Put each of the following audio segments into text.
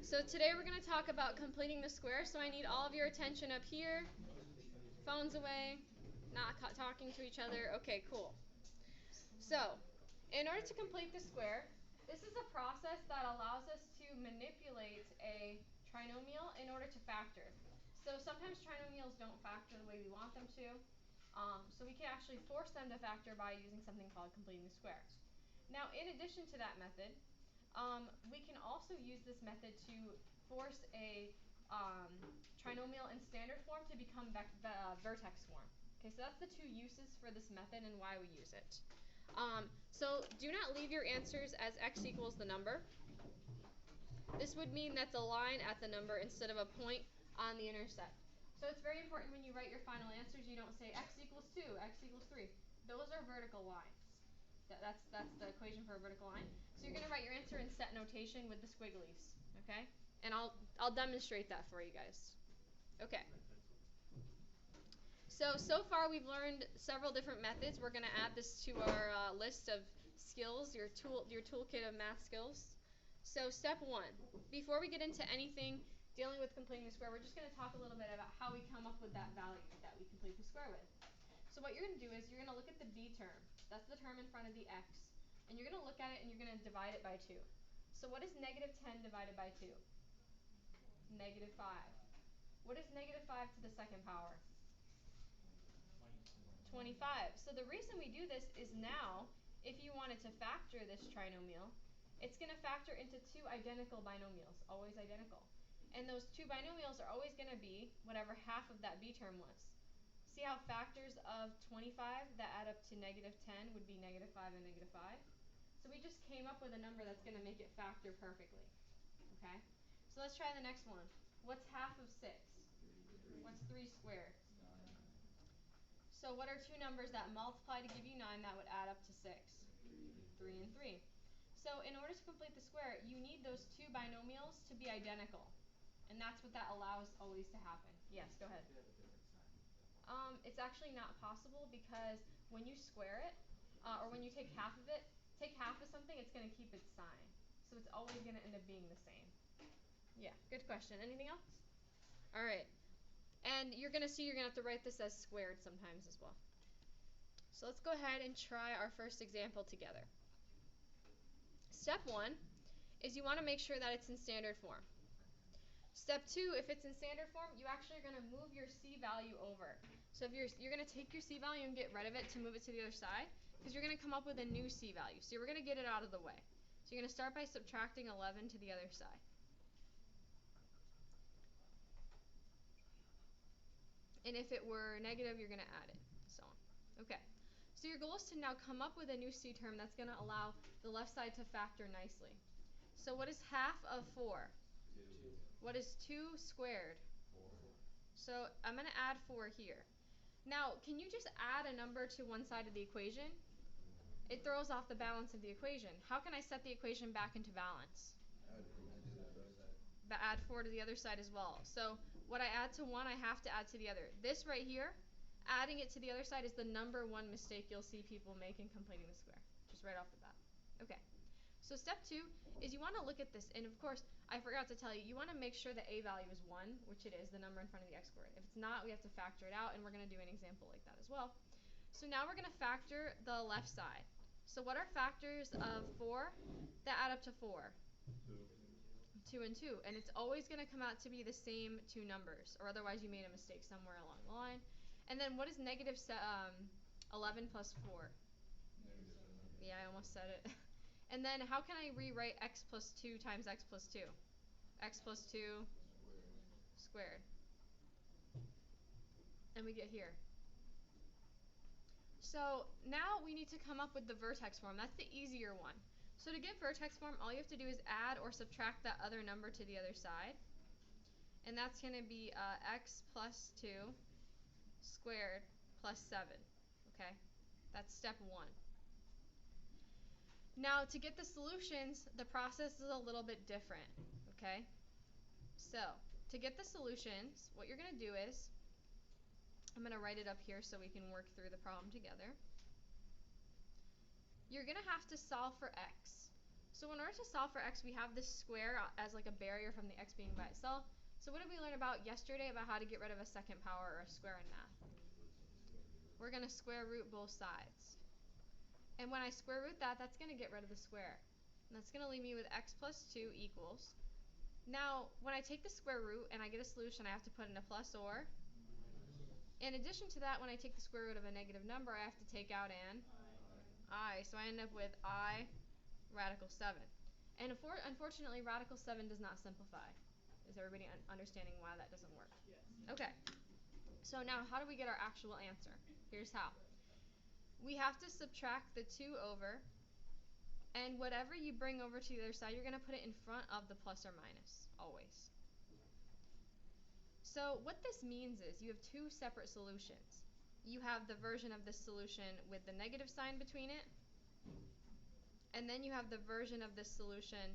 So today we're going to talk about completing the square, so I need all of your attention up here. Phones away, not talking to each other. Okay, cool. So, in order to complete the square, this is a process that allows us to manipulate a trinomial in order to factor. So sometimes trinomials don't factor the way we want them to, so we can actually force them to factor by using something called completing the square. Now, in addition to that method, we can also use this method to force a trinomial in standard form to become vertex form. Okay, so that's the two uses for this method and why we use it. So do not leave your answers as x equals the number. This would mean that's a line at the number instead of a point on the intercept. So it's very important when you write your final answers, you don't say x equals 2, x equals 3. Those are vertical lines. That's the equation for a vertical line. So you're going to write your answer in set notation with the squigglies, okay? And I'll demonstrate that for you guys. Okay. So far we've learned several different methods. We're going to add this to our list of skills, your toolkit of math skills. So step 1, before we get into anything dealing with completing the square, we're just going to talk a little bit about how we come up with that value that we complete the square with. So what you're going to do is you're going to look at the b term. That's the term in front of the x. And you're going to look at it and you're going to divide it by 2. So what is negative 10 divided by 2? Negative 5. What is negative 5 to the second power? 25. So the reason we do this is now, if you wanted to factor this trinomial, it's going to factor into two identical binomials, always identical. And those two binomials are always going to be whatever half of that b term was. See how factors of 25 that add up to negative 10 would be negative 5 and negative 5? So we just came up with a number that's going to make it factor perfectly. Okay? So let's try the next one. What's half of 6? What's 3 squared? So what are two numbers that multiply to give you 9 that would add up to 6? 3 and 3. So in order to complete the square, you need those two binomials to be identical. And that's what that allows always to happen. Yes, go ahead. It's actually not possible because when you square it, or when you take half of it, take half of something, it's going to keep its sign. So it's always going to end up being the same. Yeah, good question. Anything else? All right. And you're going to see you're going to have to write this as squared sometimes as well. So let's go ahead and try our first example together. Step 1 is you want to make sure that it's in standard form. Step 2, if it's in standard form, you actually are going to move your c value over. So if you're going to take your c value and get rid of it to move it to the other side, because you're going to come up with a new c value. So we're going to get it out of the way. So you're going to start by subtracting 11 to the other side. And if it were negative, you're going to add it, so on. Okay. So your goal is to now come up with a new c term that's going to allow the left side to factor nicely. So what is half of 4? 2. What is 2 squared? 4. So I'm going to add 4 here. Now, can you just add a number to one side of the equation? It throws off the balance of the equation. How can I set the equation back into balance? Add 4 to the other side as well. So what I add to one, I have to add to the other. This right here, adding it to the other side is the number one mistake you'll see people make in completing the square. Just right off the bat. Okay. So step 2 is you want to look at this, and of course, I forgot to tell you, you want to make sure the a value is 1, which it is, the number in front of the x squared. If it's not, we have to factor it out, and we're going to do an example like that as well. So now we're going to factor the left side. So what are factors of 4 that add up to 4? 2 and 2. And it's always going to come out to be the same two numbers, or otherwise you made a mistake somewhere along the line. And then what is negative 11 plus 4? Yeah, I almost said it. And then how can I rewrite x plus 2 times x plus 2? X plus 2 squared. And we get here. So now we need to come up with the vertex form. That's the easier one. So to get vertex form, all you have to do is add or subtract that other number to the other side. And that's going to be x plus 2 squared plus 7. Okay? That's step 1. Now, to get the solutions, the process is a little bit different, okay? So, to get the solutions, what you're going to do is, I'm going to write it up here so we can work through the problem together. You're going to have to solve for x. So in order to solve for x, we have this square as like a barrier from the x being by itself. So what did we learn about yesterday about how to get rid of a second power or a square in math? We're going to square root both sides. And when I square root that, that's going to get rid of the square. And that's going to leave me with x plus 2 equals. Now, when I take the square root and I get a solution, I have to put in a plus or. In addition to that, when I take the square root of a negative number, I have to take out an I. So I end up with I radical 7. And unfortunately, radical 7 does not simplify. Is everybody understanding why that doesn't work? Yes. Okay. So now, how do we get our actual answer? Here's how. We have to subtract the 2 over, and whatever you bring over to the other side, you're going to put it in front of the plus or minus, always. So what this means is you have two separate solutions. You have the version of this solution with the negative sign between it, and then you have the version of this solution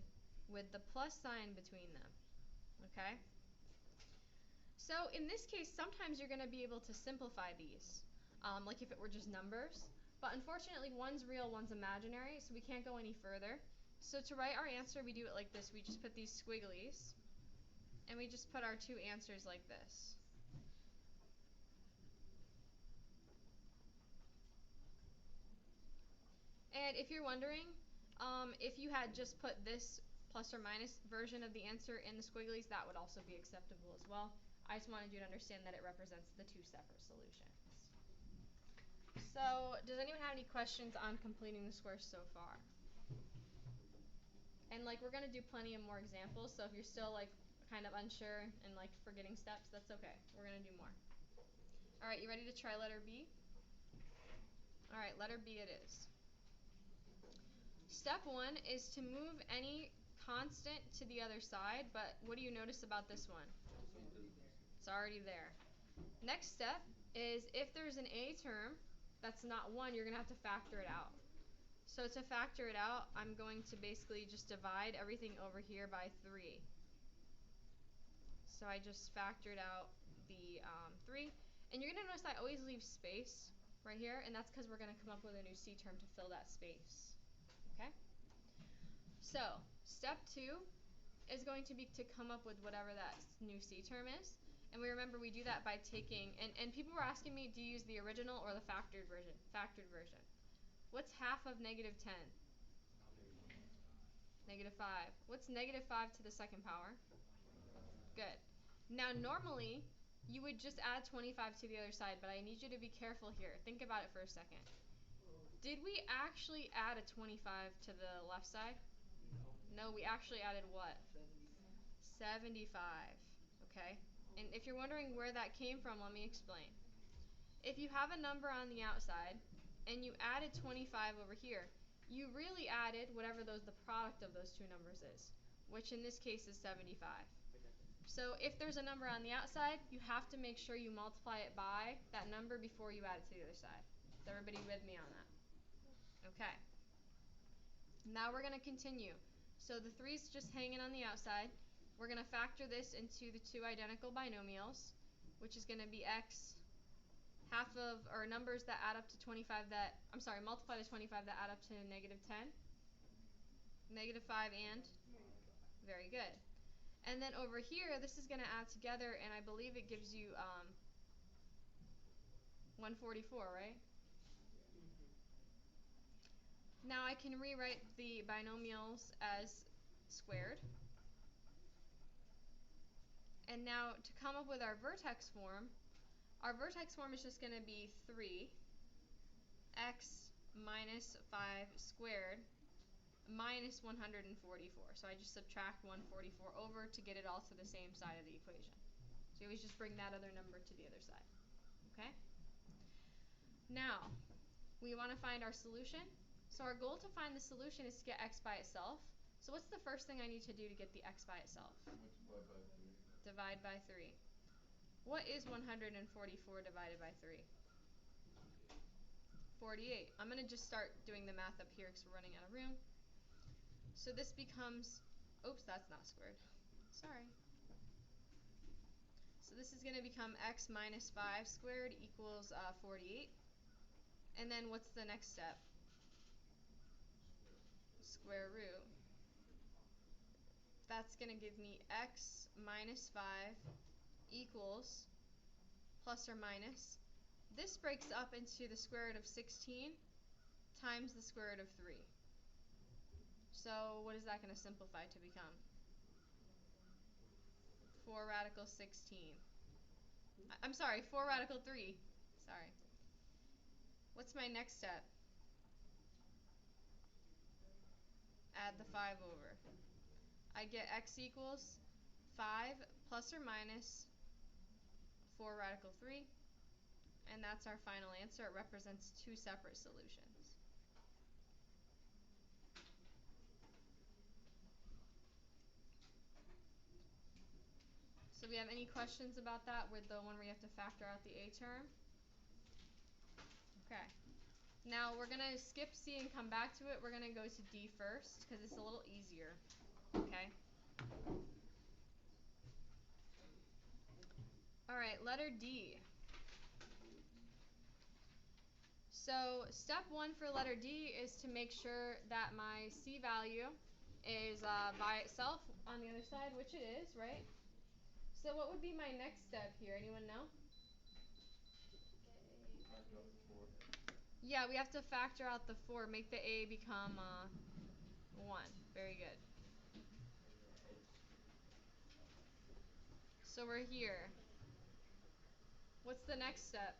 with the plus sign between them. Okay? So in this case, sometimes you're going to be able to simplify these, like if it were just numbers. But unfortunately, one's real, one's imaginary, so we can't go any further. So to write our answer, we do it like this. We just put these squigglies, and we just put our two answers like this. And if you're wondering, if you had just put this plus or minus version of the answer in the squigglies, that would also be acceptable as well. I just wanted you to understand that it represents the two separate solutions. So, does anyone have any questions on completing the squares so far? And we're going to do plenty of more examples, so if you're still kind of unsure and forgetting steps, that's okay. We're going to do more. All right, you ready to try letter B? All right, letter B it is. Step 1 is to move any constant to the other side, but what do you notice about this one? It's already there. Next step is if there's an A term that's not 1, you're going to have to factor it out. So to factor it out, I'm going to basically just divide everything over here by 3. So I just factored out the 3. And you're going to notice I always leave space right here, and that's because we're going to come up with a new C term to fill that space. Okay? So step 2 is going to be to come up with whatever that new C term is. And we remember we do that by taking, and people were asking me, do you use the original or the factored version? Factored version. What's half of negative 10? Negative 5. What's negative 5 to the second power? Good. Now normally, you would just add 25 to the other side, but I need you to be careful here. Think about it for a second. Did we actually add a 25 to the left side? No, we actually added what? 75. Okay? And if you're wondering where that came from, let me explain. If you have a number on the outside and you added 25 over here, you really added whatever the product of those two numbers is, which in this case is 75. So if there's a number on the outside, you have to make sure you multiply it by that number before you add it to the other side. Is everybody with me on that? Okay. Now we're going to continue. So the 3's just hanging on the outside. We're going to factor this into the two identical binomials, which is going to be x half of, or numbers that add up to 25 that, multiply to 25 that add up to negative 10. Negative 5 and? Very good. And then over here, this is going to add together, and I believe it gives you 144, right? Now I can rewrite the binomials as squared. And now to come up with our vertex form is just going to be 3x minus 5 squared minus 144. So I just subtract 144 over to get it all to the same side of the equation. So you always just bring that other number to the other side. Okay? Now, we want to find our solution. So our goal to find the solution is to get x by itself. So what's the first thing I need to do to get the x by itself? Multiply by 3. Divide by 3. What is 144 divided by 3? 48. I'm going to just start doing the math up here because we're running out of room. So this becomes, oops, that's not squared. Sorry. So this is going to become x minus 5 squared equals 48. And then what's the next step? Square root. That's going to give me x minus 5 equals plus or minus. This breaks up into the square root of 16 times the square root of 3. So what is that going to simplify to become? 4 radical 16. I'm sorry, 4 radical 3. Sorry. What's my next step? Add the 5 over. I get x equals 5 plus or minus 4 radical 3. And that's our final answer. It represents two separate solutions. So we have any questions about that with the one where you have to factor out the a term? Okay. Now we're going to skip C and come back to it. We're going to go to D first because it's a little easier. Okay. All right, letter D. So step one for letter D is to make sure that my C value is by itself on the other side, which it is, right? So what would be my next step here? Anyone know? Factor out the 4. Yeah, we have to factor out the 4, make the A become 1. Very good. So we're here. What's the next step?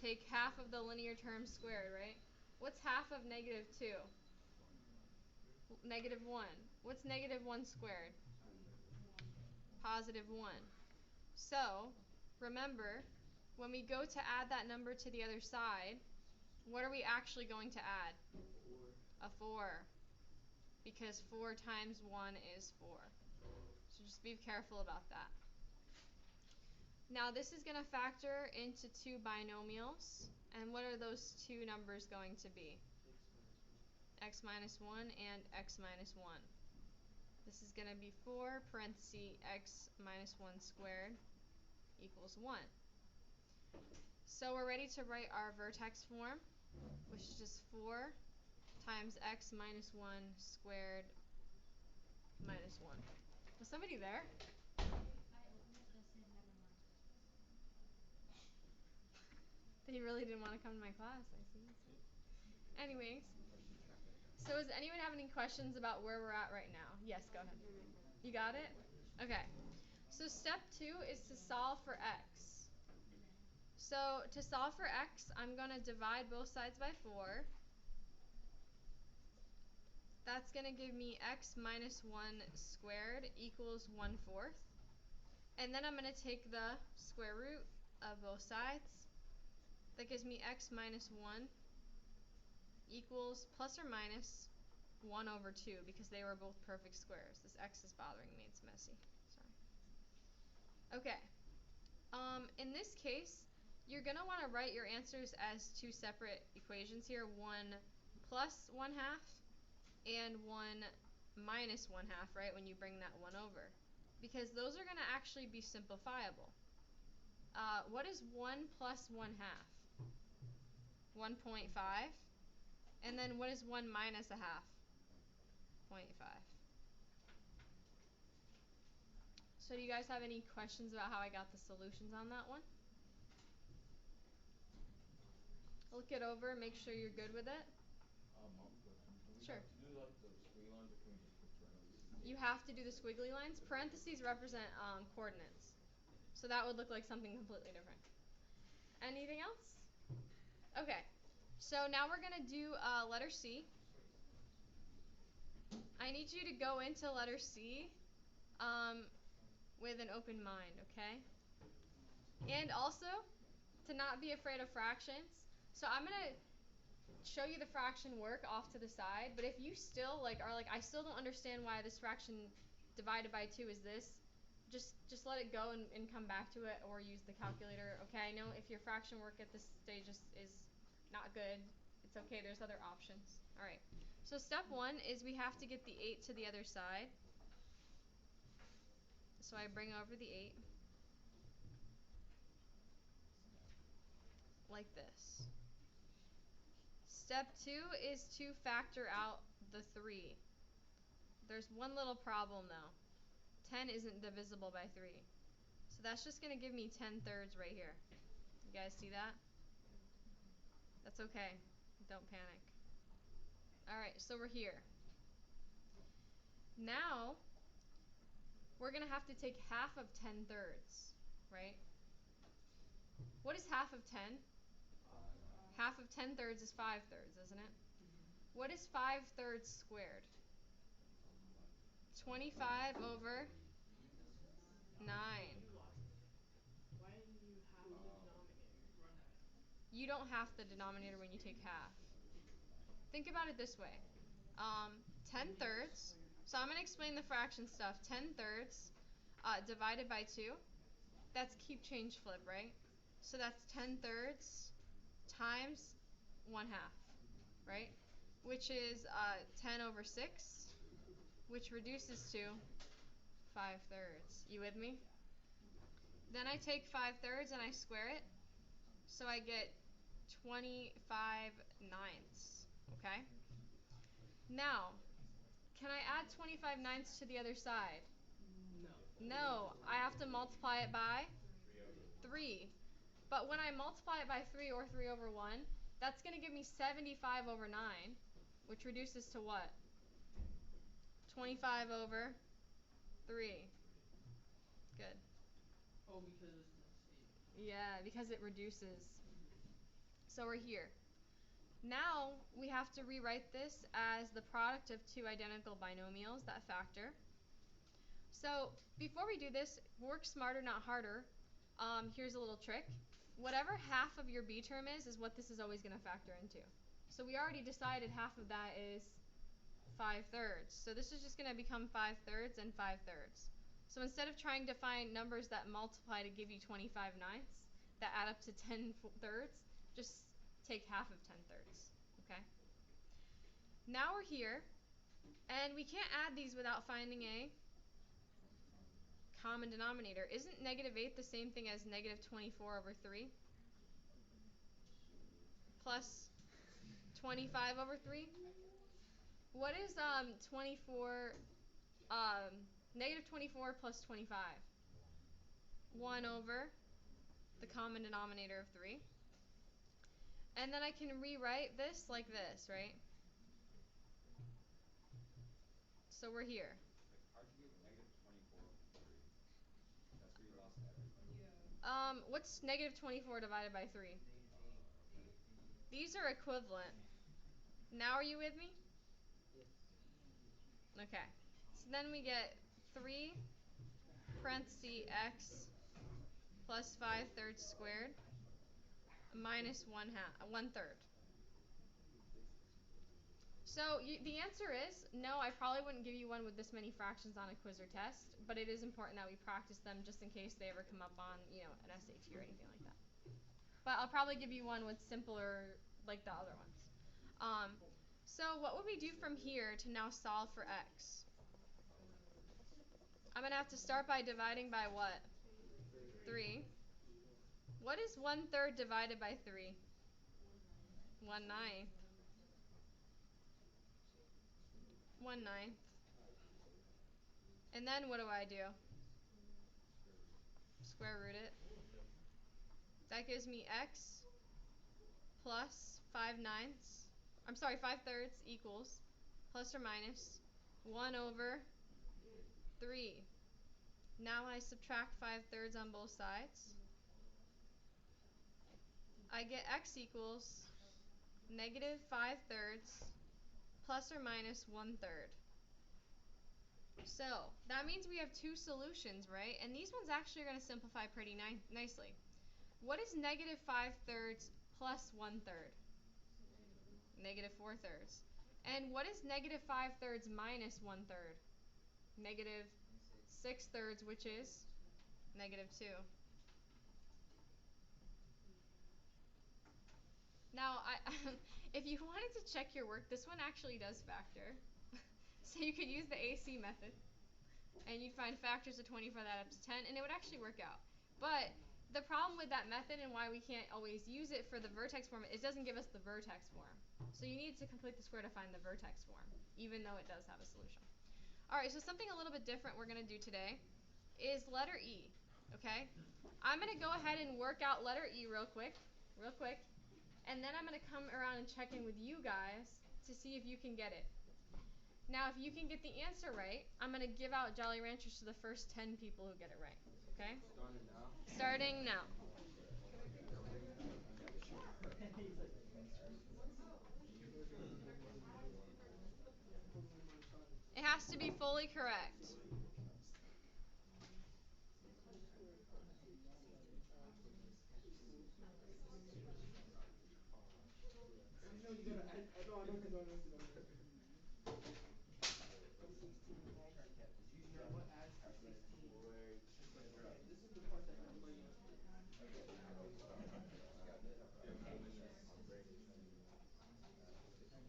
Take half of the linear term squared, right? What's half of negative 2? Negative 1. What's negative 1 squared? Positive 1. So, remember, when we go to add that number to the other side, what are we actually going to add? 4. A 4. Because 4 times 1 is 4. So just be careful about that. Now this is going to factor into two binomials. And what are those two numbers going to be? X minus 1 and x minus 1. This is going to be 4 parentheses x minus 1 squared equals 1. So we're ready to write our vertex form, which is just 4 times x minus 1 squared minus 1. Was somebody there? They really didn't want to come to my class, I see. Anyways, so does anyone have any questions about where we're at right now? Yes, go ahead. You got it? Okay. So step 2 is to solve for x. So to solve for x, I'm going to divide both sides by 4. That's going to give me x minus 1 squared equals 1/4. And then I'm going to take the square root of both sides. That gives me x minus 1 equals plus or minus 1 over 2 because they were both perfect squares. This x is bothering me. It's messy. Sorry. Okay. In this case, you're going to want to write your answers as two separate equations here. 1 plus 1/2 and 1 minus 1/2, right, when you bring that 1 over. Because those are going to actually be simplifiable. What is 1 plus 1/2? 1.5. And then what is 1 minus 1/2? 0.5. So do you guys have any questions about how I got the solutions on that one? Look it over, make sure you're good with it. Mom, question. Do we Sure. have to do like the squiggly lines, or can we just put parentheses? You have to do the squiggly lines. Parentheses represent coordinates. So that would look like something completely different. Anything else? Okay. So now we're going to do letter C. I need you to go into letter C with an open mind, okay? And also to not be afraid of fractions. So I'm going to show you the fraction work off to the side, but if you still are like, I still don't understand why this fraction divided by 2 is this, just let it go and come back to it, or use the calculator. Okay, I know if your fraction work at this stage is not good, it's okay, there's other options. Alright, so step 1 is we have to get the 8 to the other side. So I bring over the 8 like this. Step 2 is to factor out the 3. There's one little problem though. 10 isn't divisible by 3. So that's just going to give me 10 thirds right here. You guys see that? That's okay. Don't panic. Alright, so we're here. Now, we're going to have to take half of 10 thirds, right? What is half of 10? Half of 10 thirds is 5 thirds, isn't it? What is 5 thirds squared? 25 over 9. Why do you have the denominator? You don't have the denominator when you take half. Think about it this way. 10 thirds. So I'm going to explain the fraction stuff. 10 thirds divided by 2. That's keep change flip, right? So that's 10 thirds times 1/2, right? Which is 10 over 6, which reduces to 5 thirds. You with me? Then I take 5 thirds and I square it. So I get 25 ninths, okay? Now, can I add 25 ninths to the other side? No. No, I have to multiply it by 3. But when I multiply it by 3 or 3 over 1, that's going to give me 75 over 9, which reduces to what? 25 over 3. Good. Oh, because it's the same. Yeah, because it reduces. So we're here. Now we have to rewrite this as the product of two identical binomials that factor. So before we do this, work smarter, not harder. Here's a little trick. Whatever half of your b term is what this is always going to factor into. So we already decided half of that is 5 thirds. So this is just going to become 5 thirds and 5 thirds. So instead of trying to find numbers that multiply to give you 25 ninths, that add up to 10 thirds, just take half of 10 thirds, okay? Now we're here, and we can't add these without finding a common denominator. Isn't negative 8 the same thing as negative 24 over 3? Plus 25 over 3? What is 24, negative 24 plus 25? 1 over the common denominator of 3. And then I can rewrite this like this, right? So we're here. How'd you get negative 24 over 3? That's where you lost everything. Yeah. What's negative 24 divided by 3? These are equivalent. Now are you with me? Yes. Okay. So then we get 3 parenthesis x plus 5 thirds squared minus 1 third. So the answer is no, I probably wouldn't give you one with this many fractions on a quiz or test, but it is important that we practice them just in case they ever come up on, an SAT or anything like that. But I'll probably give you one with simpler like the other ones. So what would we do from here to now solve for x? I'm going to have to start by dividing by what? 3. What is 1 third divided by 3? 1 ninth. 1 ninth. And then what do I do? Square root it. That gives me x plus 5 ninths. 5 thirds equals plus or minus 1 over 3. Now I subtract 5 thirds on both sides. I get x equals negative 5 thirds plus or minus 1 third. So that means we have two solutions, right? And these ones actually are going to simplify pretty nicely. What is negative 5 thirds plus 1 third? Negative 4 thirds. And what is negative 5 thirds minus 1 third? Negative 6 thirds, which is negative 2. Now, if you wanted to check your work, this one actually does factor. So you could use the AC method, and you'd find factors of 24 that up to 10, and it would actually work out. But the problem with that method and why we can't always use it for the vertex form, it doesn't give us the vertex form. So you need to complete the square to find the vertex form, even though it does have a solution. Alright, so something a little bit different we're gonna do today is letter E. Okay? I'm gonna go ahead and work out letter E real quick. Real quick. And then I'm gonna come around and check in with you guys to see if you can get it. Now if you can get the answer right, I'm gonna give out Jolly Ranchers to the first 10 people who get it right. Okay? Starting now? Starting now. He's like, It has to be fully correct. No, you gotta add. No, I know what to do. I know what to do. I know what to do. Plus 16 x. You know what adds to 16? Okay, this is the part that nobody understands. Yeah, we gotta win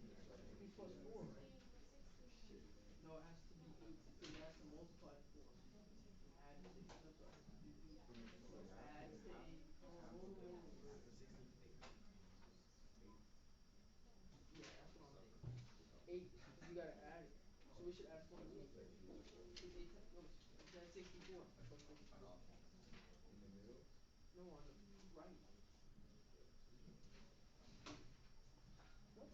this. It should be plus 4, right? No, it has to be 8 because it has to multiply to 4 and add to 16. That's what it has to do. So it adds to 8. Oh. Yeah, that's what I'm thinking. 8 because you gotta add it. So we should add 28. Cause 8 no, that's 64 plus 64. No, on the right. What?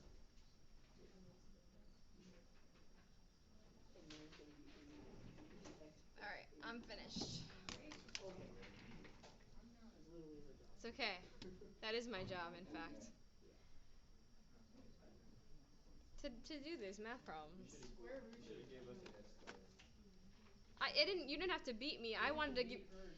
And then it's gonna be 8 because the x plus Alright, 8. I'm finished. Okay. That's literally her job. It's okay. That is my job, in fact. Yeah. To do these math problems. Square root You should should've gave us no. a head start. You didn't have to beat me. I You have wanted to to give beat her.